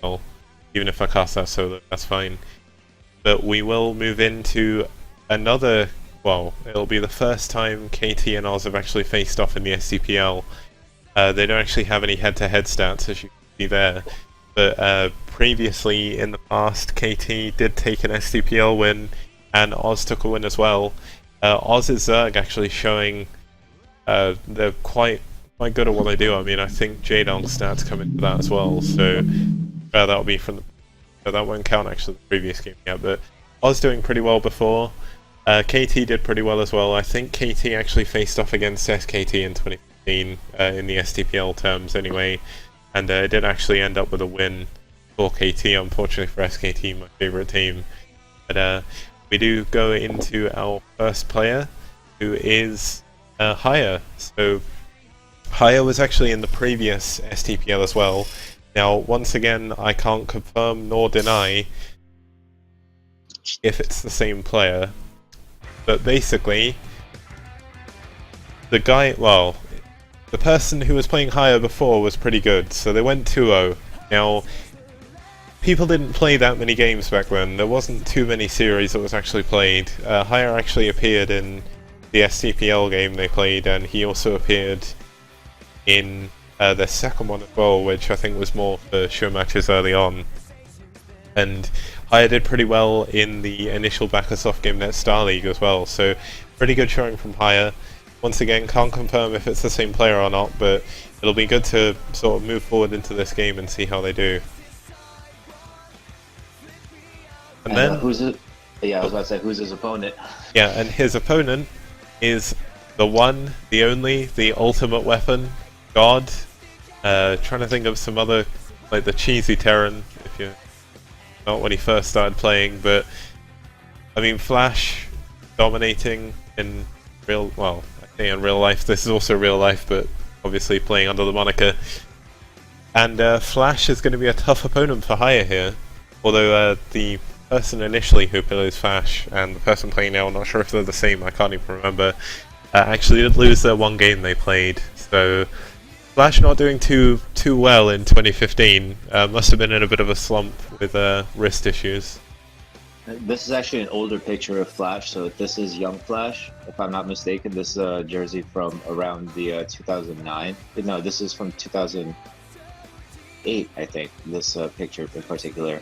well. Even if I cast that solo, that's fine. But we will move into another, well, it'll be the first time KT and Oz have actually faced off in the STPL. They don't actually have any head-to-head stats, as you can see there. But previously, in the past, KT did take an STPL win, and Oz took a win as well. Oz's Zerg actually showing they're quite good at what they do. I mean, I think Jaedong's stats come into that as well, so that'll be from the... that won't count actually the previous game yet, but Oz doing pretty well before. KT did pretty well as well. I think KT actually faced off against SKT in 2015 in the STPL terms anyway, and it did actually end up with a win for KT, unfortunately for SKT, my favourite team. But we do go into our first player, who is HiyA. So HiyA was actually in the previous STPL as well. Now, once again, I can't confirm nor deny if it's the same player, but basically, the guy, well, the person who was playing HiyA before was pretty good, so they went 2-0. Now, people didn't play that many games back then. There wasn't too many series that was actually played. HiyA actually appeared in the STPL game they played, and he also appeared in the second one as well, which I think was more for show matches early on. And HiyA did pretty well in the initial Backersoft GameNet Star League as well, so pretty good showing from HiyA. Once again, can't confirm if it's the same player or not, but it'll be good to sort of move forward into this game and see how they do. And then who's it? Yeah, I was about to say, who's his opponent? Yeah, and his opponent is the one, the only, the ultimate weapon, God. Trying to think of some other, like the cheesy Terran, if you're not when he first started playing, but I mean, FlaSh dominating in real, well, I think in real life. This is also real life, but obviously playing under the moniker. And FlaSh is going to be a tough opponent for HiyA here, although the person initially who plays FlaSh and the person playing now, I'm not sure if they're the same, I can't even remember, actually did lose their one game they played, so FlaSh not doing too well in 2015, must have been in a bit of a slump with wrist issues. This is actually an older picture of FlaSh, so this is young FlaSh, if I'm not mistaken. This is a jersey from around the 2009, no, this is from 2008, I think, this picture in particular.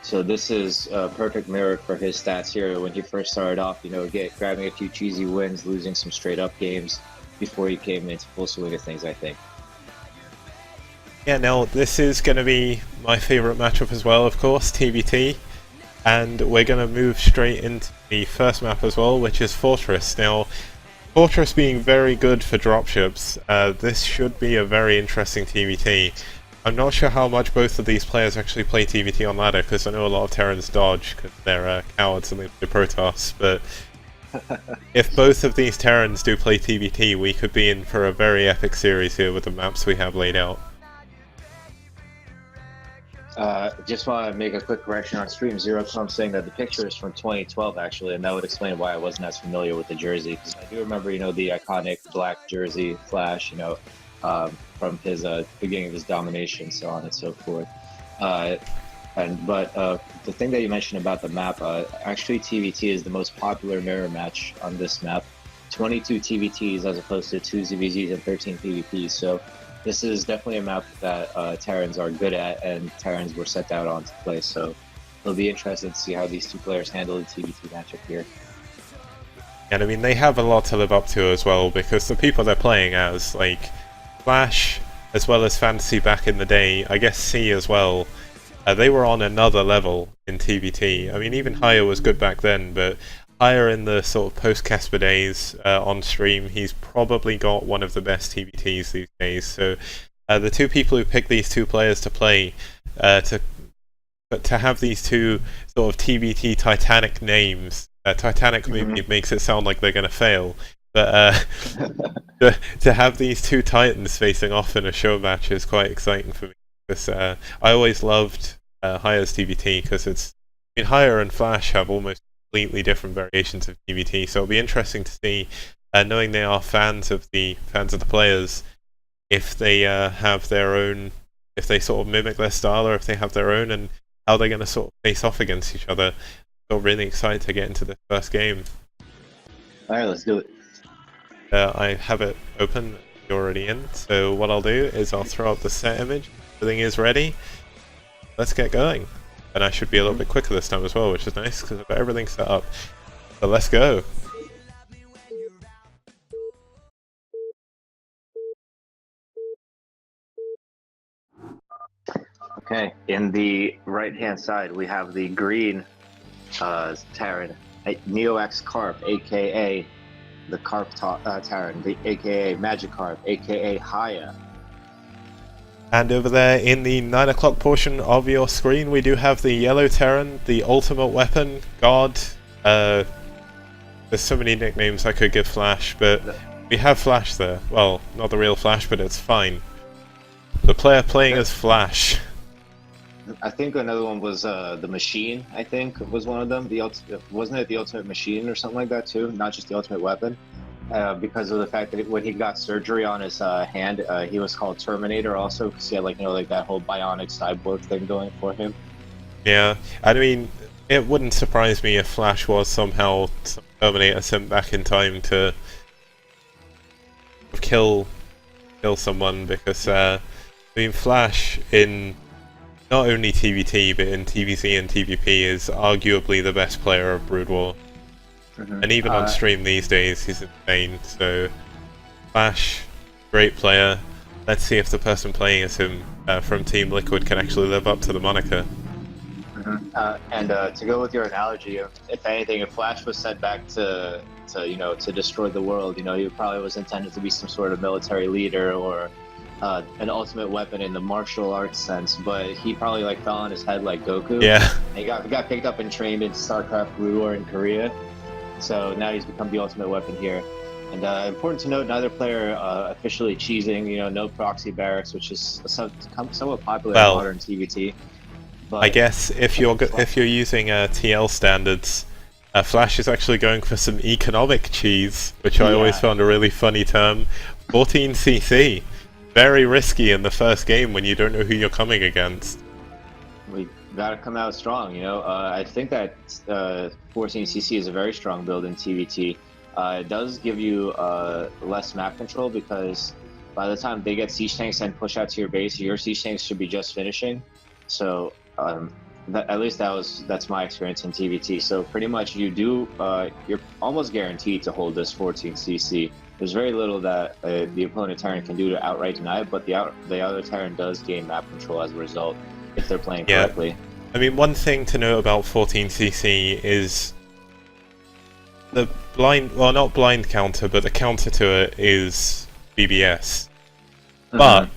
So this is a perfect mirror for his stats here when he first started off, you know, grabbing a few cheesy wins, losing some straight up games before he came into full swing of things, I think. Yeah, now this is going to be my favourite matchup as well, of course, TBT. And we're going to move straight into the first map as well, which is Fortress. Now, Fortress being very good for dropships, this should be a very interesting TBT. I'm not sure how much both of these players actually play TBT on ladder, because I know a lot of Terrans dodge because they're cowards and they play Protoss, but if both of these Terrans do play TBT, we could be in for a very epic series here with the maps we have laid out. Just want to make a quick correction on stream. ZeroClum saying that the picture is from 2012 actually, and that would explain why I wasn't as familiar with the jersey, because I do remember, you know, the iconic black jersey FlaSh, you know, from his beginning of his domination, so on and so forth. But the thing that you mentioned about the map, actually TVT is the most popular mirror match on this map. 22 TVTs as opposed to 2 ZVZs and 13 PvPs. So this is definitely a map that Terrans are good at, and Terrans were set out on to play. So it'll be interesting to see how these two players handle the TVT matchup here. And I mean, they have a lot to live up to as well, because the people they're playing as, like FlaSh, as well as Fantasy back in the day, I guess C as well, they were on another level in TBT. I mean, even HiyA was good back then, but HiyA in the sort of post-Casper days on stream, he's probably got one of the best TBTs these days. So the two people who picked these two players to play, to have these two sort of TBT Titanic names, Titanic maybe makes it sound like they're going to fail, but to have these two Titans facing off in a show match is quite exciting for me. Because I always loved HiyA's TBT, because it's, I mean, HiyA and FlaSh have almost completely different variations of TBT, so it'll be interesting to see, knowing they are fans of the players, if they have their own if they sort of mimic their style or if they have their own, and how they're going to sort of face off against each other. So really excited to get into this first game. Alright, let's do it. I have it open, you're already in, so what I'll do is I'll throw up the set image, everything is ready, let's get going. And I should be a little bit quicker this time as well, which is nice because I've got everything set up. So let's go. Okay, in the right-hand side, we have the green Terran, Neo-X Carp, aka the Carp Terran, aka Magikarp, aka HiyA. And over there in the 9 o'clock portion of your screen, we do have the yellow Terran, the ultimate weapon, God. There's so many nicknames I could give FlaSh, but we have FlaSh there. Well, not the real FlaSh, but it's fine. The player playing as FlaSh. I think another one was the Machine. I think was one of them. Wasn't it the Ultimate Machine or something like that too? Not just the Ultimate Weapon, because of the fact that when he got surgery on his hand, he was called Terminator also because he had like that whole bionic cyborg thing going for him. Yeah, I mean, it wouldn't surprise me if FlaSh was somehow some Terminator sent back in time to kill someone, because I mean, FlaSh in not only TVT, but in TVC and TVP is arguably the best player of Brood War. And even on stream these days, he's insane. So, FlaSh, great player. Let's see if the person playing as him from Team Liquid can actually live up to the moniker. And to go with your analogy, if anything, if FlaSh was sent back to destroy the world, he probably was intended to be some sort of military leader or an ultimate weapon in the martial arts sense, but he probably fell on his head like Goku. Yeah. He got picked up and trained in StarCraft Brood War in Korea, so now he's become the ultimate weapon here. And important to note, neither player officially cheesing. No proxy barracks, which is somewhat popular in modern TVT. But I guess if you're using TL standards, FlaSh is actually going for some economic cheese, which I always found a really funny term. 14cc. Very risky in the first game when you don't know who you're coming against. We gotta come out strong, I think that 14cc is a very strong build in TVT. It does give you less map control because by the time they get siege tanks and push out to your base, your siege tanks should be just finishing. So at least that's my experience in TVT. So pretty much you're almost guaranteed to hold this 14cc. There's very little that the opponent Terran can do to outright deny it, but the other Terran does gain map control as a result if they're playing correctly. I mean, one thing to know about 14cc is the not blind counter, but the counter to it is BBS. But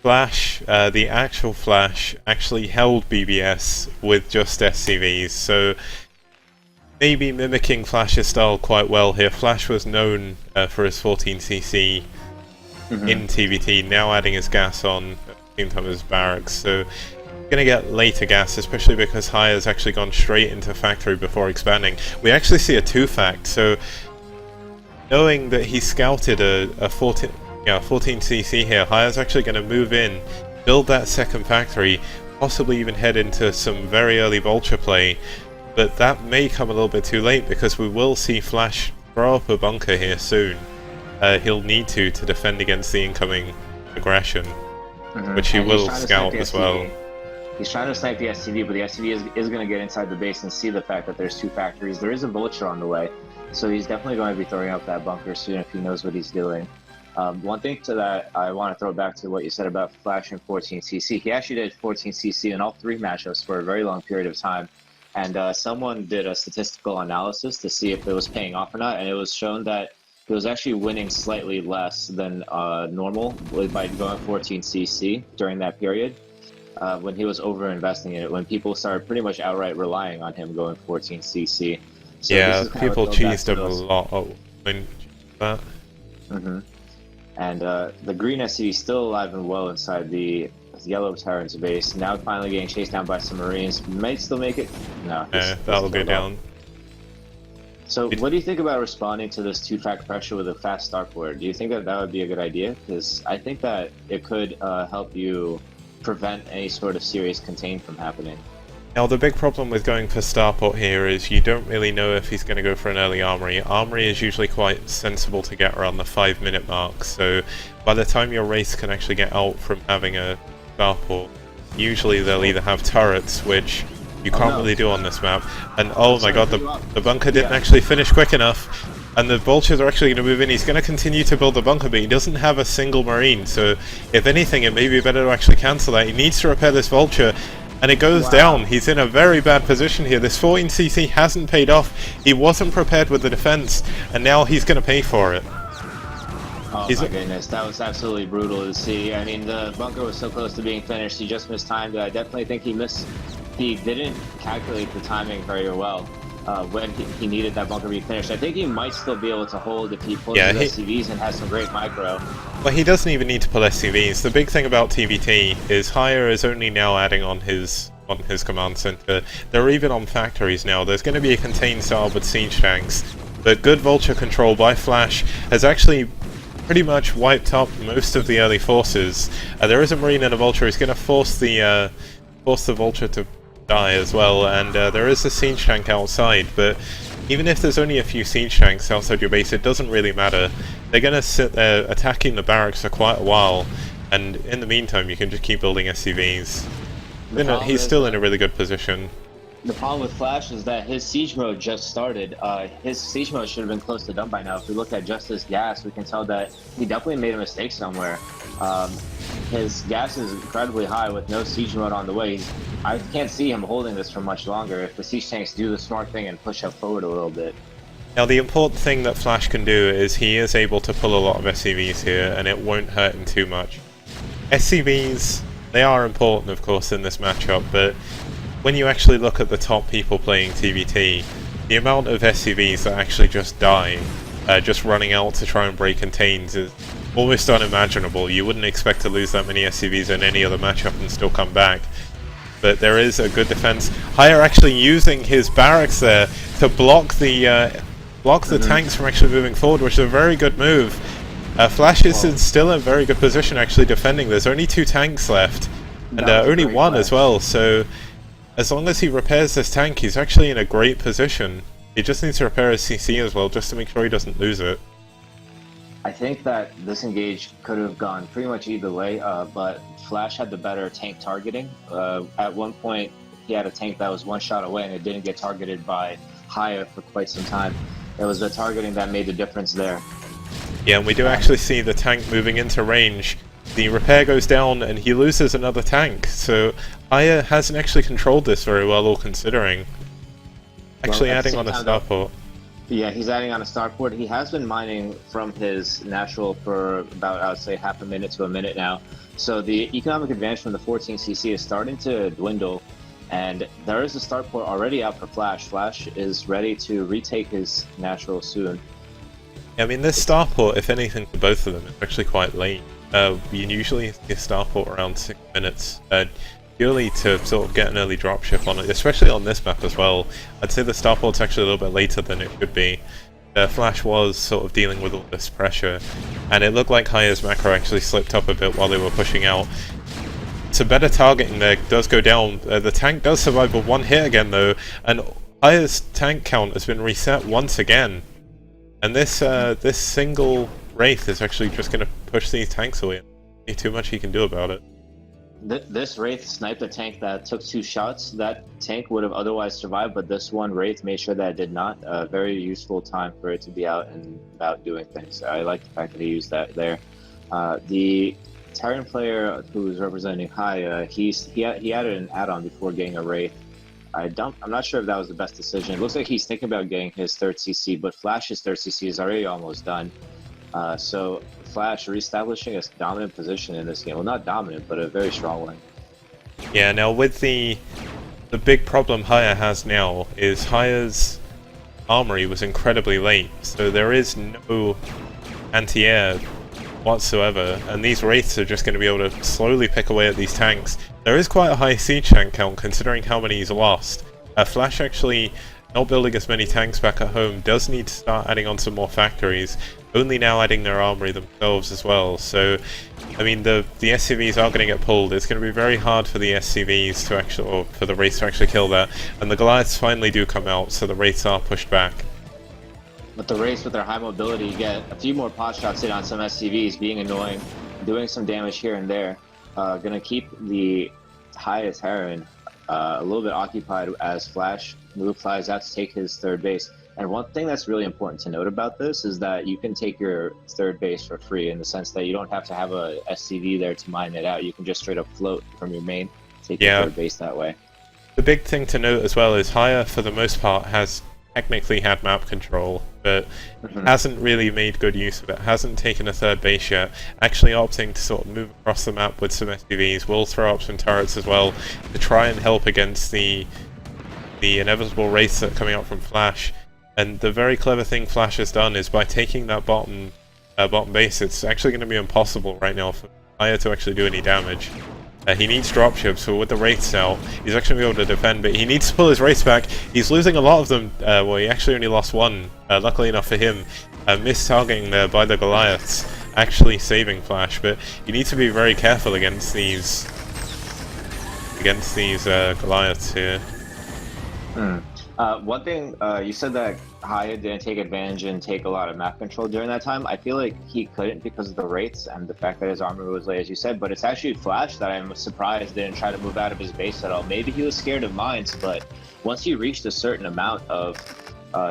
FlaSh, the actual FlaSh, actually held BBS with just SCVs, so maybe mimicking FlaSh's style quite well here. FlaSh was known for his 14cc in TVT, now adding his gas on at the same time as barracks, so he's going to get later gas, especially because HiyA's actually gone straight into factory before expanding. We actually see a 2-fact, so knowing that he scouted a 14cc here, HiyA's actually going to move in, build that second factory, possibly even head into some very early vulture play. But that may come a little bit too late because we will see FlaSh throw up a bunker here soon. He'll need to defend against the incoming aggression, which he will scout as well. He's trying to snipe the SCV, but the SCV is going to get inside the base and see the fact that there's 2 factories. There is a vulture on the way, so he's definitely going to be throwing up that bunker soon if he knows what he's doing. One thing to that, I want to throw back to what you said about FlaSh and 14cc. He actually did 14cc in all 3 matchups for a very long period of time. And someone did a statistical analysis to see if it was paying off or not, and it was shown that he was actually winning slightly less than normal by going 14cc during that period when he was over-investing in it, when people started pretty much outright relying on him going 14cc. So yeah, people cheesed him a lot. That. And the green SCV is still alive and well inside the yellow Terran's base. Now finally getting chased down by some Marines. Might still make it. No. That'll go down. So what do you think about responding to this 2-fact pressure with a fast start forward? Do you think that would be a good idea? Because I think that it could help you prevent any sort of serious contain from happening. Now the big problem with going for Starport here is you don't really know if he's going to go for an early Armory. Armory is usually quite sensible to get around the 5-minute mark, so by the time your race can actually get out from having a Starport, usually they'll either have turrets, which you can't really do on this map, and oh my god, the bunker didn't actually finish quick enough, and the vultures are actually going to move in. He's going to continue to build the bunker, but he doesn't have a single marine, so if anything it may be better to actually cancel that. He needs to repair this vulture, and it goes down. He's in a very bad position here. This 14cc hasn't paid off. He wasn't prepared with the defense, and now he's going to pay for it. Oh my goodness, that was absolutely brutal to see. I mean, the bunker was so close to being finished. He just mistimed it. I definitely think he didn't calculate the timing very well when he needed that bunker to be finished. I think he might still be able to hold if he pulls his SCVs and has some great micro. Well, he doesn't even need to pull SCVs. The big thing about TVT is HiyA is only now adding on his command center. They're even on factories now. There's going to be a contained style with siege tanks. But good vulture control by FlaSh has actually pretty much wiped up most of the early forces. There is a marine and a vulture. He's going to force the vulture to die as well, and there is a siege tank outside, but even if there's only a few siege tanks outside your base, it doesn't really matter. They're going to sit there attacking the barracks for quite a while, and in the meantime you can just keep building SCVs. He's still in a really good position. The problem with FlaSh is that his siege mode just started. His siege mode should have been close to done by now. If we look at just his gas, we can tell that he definitely made a mistake somewhere. His gas is incredibly high with no siege mode on the way. I can't see him holding this for much longer if the siege tanks do the smart thing and push up forward a little bit. Now the important thing that FlaSh can do is he is able to pull a lot of SCVs here, and it won't hurt him too much. SCVs, they are important of course in this matchup, but when you actually look at the top people playing TVT, the amount of SCVs that actually just die, just running out to try and break contains, is almost unimaginable. You wouldn't expect to lose that many SCVs in any other matchup and still come back. But there is a good defense. HiyA actually using his barracks there to block the tanks from actually moving forward, which is a very good move. FlaSh is still in a very good position actually defending. There's only 2 tanks left, and only 1 as well, so as long as he repairs this tank, he's actually in a great position. He just needs to repair his CC as well, just to make sure he doesn't lose it. I think that this engage could have gone pretty much either way, but FlaSh had the better tank targeting. At one point, he had a tank that was 1 shot away, and it didn't get targeted by HiyA for quite some time. It was the targeting that made the difference there. Yeah, and we do actually see the tank moving into range. The repair goes down, and he loses another tank, so HiyA hasn't actually controlled this very well, all considering. Actually adding on a starport. Yeah, he's adding on a starport. He has been mining from his natural for about, I would say, half a minute to a minute now. So the economic advantage from the 14cc is starting to dwindle, and there is a starport already out for FlaSh. FlaSh is ready to retake his natural soon. I mean, this starport, if anything, for both of them, is actually quite late. We usually see a starport around 6 minutes, purely to sort of get an early dropship on it, especially on this map as well. I'd say the starport's actually a little bit later than it should be. FlaSh was sort of dealing with all this pressure, and it looked like HiyA's macro actually slipped up a bit while they were pushing out. So better targeting there does go down. The tank does survive with 1 hit again though, and HiyA's tank count has been reset once again. And this single Wraith is actually just going to push these tanks away. There's too much he can do about it. This Wraith sniped a tank that took 2 shots. That tank would have otherwise survived, but this one Wraith made sure that it did not. A very useful time for it to be out and about doing things. I like the fact that he used that there. The Terran player who's representing HiyA, he added an add-on before getting a Wraith. I'm not sure if that was the best decision. It looks like he's thinking about getting his 3rd CC, but FlaSh's 3rd CC is already almost done. So FlaSh reestablishing a dominant position in this game. Well, not dominant, but a very strong one. Yeah, now with the big problem HiyA has now is HiyA's armory was incredibly late, so there is no anti-air whatsoever, and these Wraiths are just going to be able to slowly pick away at these tanks. There is quite a high siege tank count considering how many he's lost. FlaSh actually not building as many tanks back at home does need to start adding on some more factories. only now adding their armory themselves as well. So, I mean, the SCVs are going to get pulled. It's going to be very hard for the SCVs to actually, or for the Wraiths to actually kill that. And the Goliaths finally do come out, so the Wraiths are pushed back. With the Wraiths with their high mobility, you get a few more pot shots in on some SCVs, being annoying, doing some damage here and there. Gonna keep the highest Heron a little bit occupied as FlaSh flies out to take his third base. And one thing that's really important to note about this is that you can take your third base for free, in the sense that you don't have to have a SCV there to mine it out. You can just straight up float from your main, take your third base that way. The big thing to note as well is HiyA, for the most part, has technically had map control, but hasn't really made good use of it, hasn't taken a third base yet, actually opting to sort of move across the map with some SUVs, will throw up some turrets as well to try and help against the inevitable Wraiths that are coming out from FlaSh. And the very clever thing FlaSh has done is by taking that bottom base, it's actually going to be impossible right now for HiyA to actually do any damage. He needs dropships, so with the Wraiths out, he's actually going to be able to defend, but he needs to pull his Wraiths back. He's losing a lot of them. Well, he actually only lost one, luckily enough for him. Missed-targeting there by the Goliaths, actually saving FlaSh, but you need to be very careful against these Goliaths here. One thing, you said that HiyA didn't take advantage and take a lot of map control during that time. I feel like he couldn't because of the Wraiths and the fact that his armor was late, as you said, but it's actually FlaSh that I'm surprised didn't try to move out of his base at all. Maybe he was scared of mines, but once he reached a certain amount of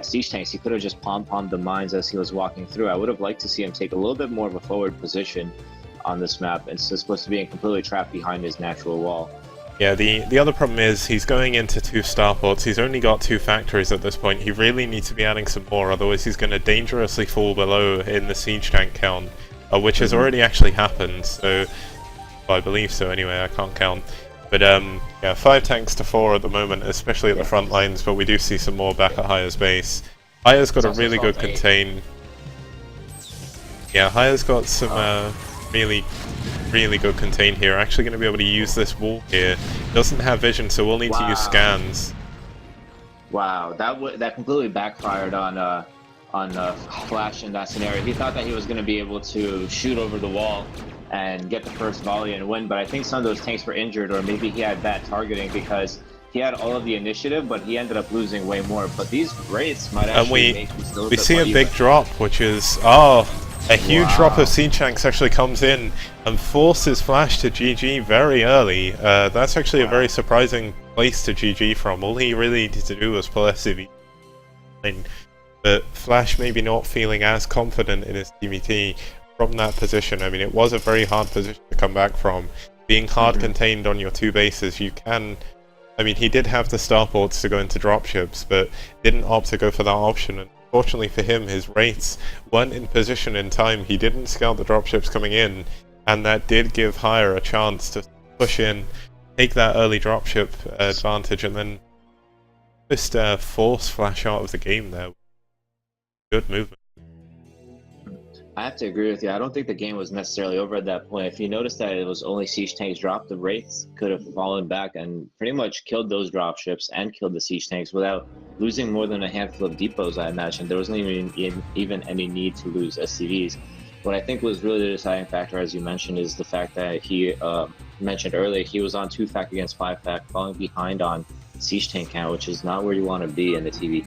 siege tanks, he could have just pom-pommed the mines as he was walking through. I would have liked to see him take a little bit more of a forward position on this map, instead of supposed to being completely trapped behind his natural wall. Yeah, the other problem is he's going into 2 starports. He's only got 2 factories at this point. He really needs to be adding some more, otherwise he's going to dangerously fall below in the siege tank count, which has already actually happened. So, well, I believe so anyway. I can't count, but yeah, 5 tanks to 4 at the moment, especially at the front lines. But we do see some more back at HiyA's base. HiyA's got a really good contain. Yeah, HiyA's got some really good contain here. Actually going to be able to use this wall here. Doesn't have vision, so we'll need to use scans. Wow, that completely backfired on FlaSh in that scenario. He thought that he was going to be able to shoot over the wall and get the first volley and win, but I think some of those tanks were injured, or maybe he had bad targeting because he had all of the initiative, but he ended up losing way more. But these Wraiths might actually make him still we see a big drop, which is a huge drop of siege tanks actually comes in and forces FlaSh to GG very early. That's actually a very surprising place to GG from. All he really needed to do was pull SCV. But FlaSh maybe not feeling as confident in his TVT from that position. I mean, it was a very hard position to come back from. Being hard contained on your 2 bases, you can... I mean, he did have the starports to go into dropships, but didn't opt to go for that option. And fortunately for him, his Wraiths weren't in position in time. He didn't scout the dropships coming in, and that did give HiyA a chance to push in, take that early dropship advantage, and then just force FlaSh out of the game there. Good movement. I have to agree with you. I don't think the game was necessarily over at that point. If you notice that it was only siege tanks dropped, the Wraiths could have fallen back and pretty much killed those dropships and killed the siege tanks without losing more than a handful of depots, I imagine. There wasn't even any need to lose SCVs. What I think was really the deciding factor, as you mentioned, is the fact that he mentioned earlier, he was on 2 fac against 5 fac, falling behind on siege tank count, which is not where you want to be in the TV.